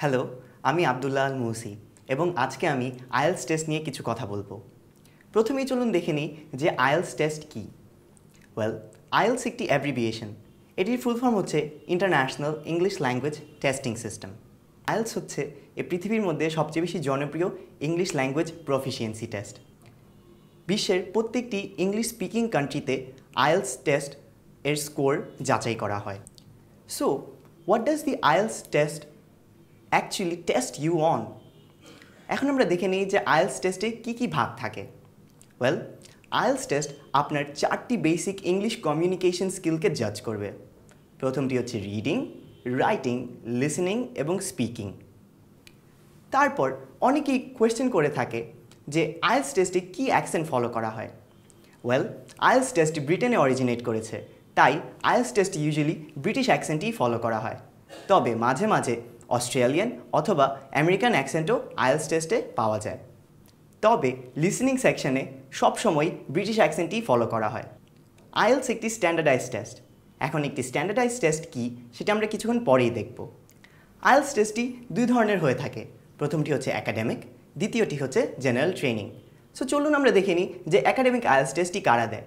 Hello, আমি আব্দুল্লাহ আল মুসি এবং আজকে আমি আইএলস টেস্ট নিয়ে কিছু কথা বলবো। প্রথমেই চলুন দেখে নিই যে আইএলস টেস্ট কী। ওয়েল, আইএলস একটি অ্যাব্রিভিয়েশন। এটির ফুল ফর্ম হচ্ছে international English language testing system. IELTS হচ্ছে এই পৃথিবীর মধ্যে সবচেয়ে বেশি জনপ্রিয় ইংলিশ ল্যাঙ্গুয়েজ প্রফিসিয়েন্সি টেস্ট। বিশ্বের প্রত্যেকটি ইংলিশ স্পিকিং কান্ট্রিতে আইএলস টেস্ট এর স্কোর যাচাই করা হয়। So, what does the IELTS test actually test you on? এখন আমরা দেখে নিই যে আইএলস টেস্টে কী কী ভাগ থাকে। ওয়েল, আইএলস টেস্ট আপনার 4টি বেসিক ইংলিশ কমিউনিকেশন স্কিলকে জাজ করবে। প্রথমটি হচ্ছে রিডিং, রাইটিং, লিসেনিং এবং স্পিকিং। তারপর অনেকেই কোয়েশ্চেন করে থাকে যে আইএলস টেস্টে কী অ্যাকসেন্ট ফলো করা হয়। ওয়েল, আইএলস টেস্ট ব্রিটেনে অরিজিনেট করেছে, তাই আইএলস টেস্ট ইউজুয়ালি ব্রিটিশ অ্যাকসেন্টই ফলো করা হয়। তবে মাঝে মাঝে অস্ট্রেলিয়ান অথবা আমেরিকান অ্যাকসেন্টও আইএলস টেস্টে পাওয়া যায়। তবে লিসেনিং সেকশনে সবসময় ব্রিটিশ অ্যাকসেন্টই ফলো করা হয়। আইএলস একটি স্ট্যান্ডার্ডাইজ টেস্ট। এখন একটি স্ট্যান্ডার্ডাইজ টেস্ট কী সেটা আমরা কিছুক্ষণ পরেই দেখব। আইএলস টেস্টটি দুই ধরনের হয়ে থাকে। প্রথমটি হচ্ছে একাডেমিক, দ্বিতীয়টি হচ্ছে জেনারেল ট্রেনিং। সো চলুন আমরা দেখে নিই যে একাডেমিক আইএলস টেস্টটি কারা দেয়।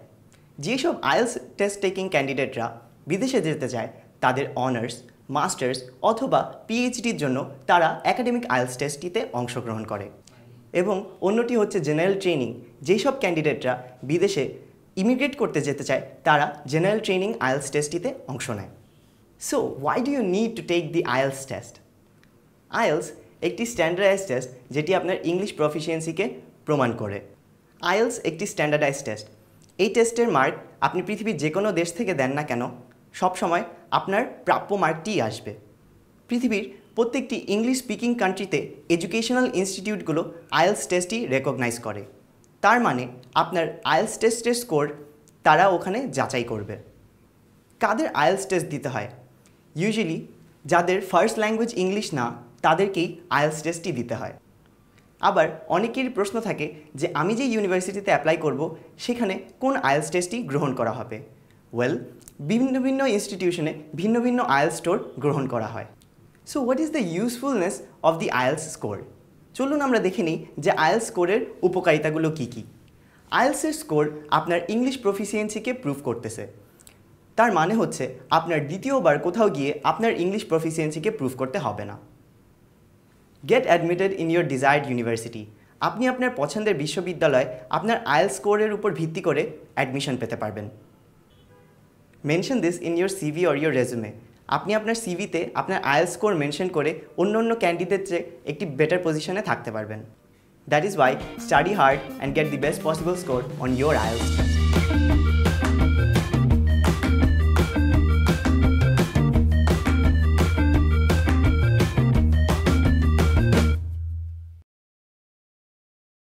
যেসব আইএলস টেস্ট টেকিং ক্যান্ডিডেটরা বিদেশে যেতে চায় তাদের অনার্স, মাস্টার্স অথবা পিএইচডির জন্য তারা একাডেমিক আইএলস টেস্টটিতে অংশগ্রহণ করে। এবং অন্যটি হচ্ছে জেনারেল ট্রেনিং। যেসব ক্যান্ডিডেটরা বিদেশে ইমিগ্রেট করতে যেতে চায় তারা জেনারেল ট্রেনিং আইএলস টেস্টটিতে অংশ নেয়। So why do you need to take the IELTS test? IELTS একটি স্ট্যান্ডার্ডাইজ টেস্ট যেটি আপনার ইংলিশ প্রফিসিয়েন্সিকে প্রমাণ করে। আইএলস একটি স্ট্যান্ডার্ডাইজ টেস্ট। এই টেস্টের মার্ক আপনি পৃথিবীর যে কোনো দেশ থেকে দেন না কেন, সবসময় আপনার প্রাপ্য মার্কটিই আসবে। পৃথিবীর প্রত্যেকটি ইংলিশ স্পিকিং কান্ট্রিতে এডুকেশনাল ইনস্টিটিউটগুলো আইএলস টেস্টই রেকগনাইজ করে। তার মানে আপনার আইএলস টেস্টের স্কোর তারা ওখানে যাচাই করবে। কাদের আইএলস টেস্ট দিতে হয়? ইউজুয়ালি যাদের ফার্স্ট ল্যাঙ্গুয়েজ ইংলিশ না তাদেরকেই আইএলস টেস্টই দিতে হয়। আবার অনেকেরই প্রশ্ন থাকে যে আমি যে ইউনিভার্সিটিতে অ্যাপ্লাই করব সেখানে কোন আইএলস টেস্টই গ্রহণ করা হবে। ওয়েল, ভিন্ন ভিন্ন ইনস্টিটিউশনে ভিন্ন ভিন্ন আইএলস স্কোর গ্রহণ করা হয়। So what is the usefulness of the IELTS score? চলুন আমরা দেখে নিই যে আইএলস স্কোরের উপকারিতাগুলো কী কী। আইএলসের স্কোর আপনার ইংলিশ প্রফিসিয়েন্সিকে প্রুভ করতেছে। তার মানে হচ্ছে আপনার দ্বিতীয়বার কোথাও গিয়ে আপনার ইংলিশ প্রফিসিয়েন্সিকে প্রুভ করতে হবে না। Gate admitted in your desired university. আপনি আপনার পছন্দের বিশ্ববিদ্যালয়ে আপনার আইএলস স্কোরের উপর ভিত্তি করে অ্যাডমিশন পেতে পারবেন। Mention this in your CV or your resume. আপনি আপনার সিভিতে আপনার আইএলস স্কোর মেনশন করে অন্য ক্যান্ডিডেট চেয়ে একটি বেটার পজিশনে থাকতে পারবেন। That is Y study hard and get the best possible score on your IELTS test.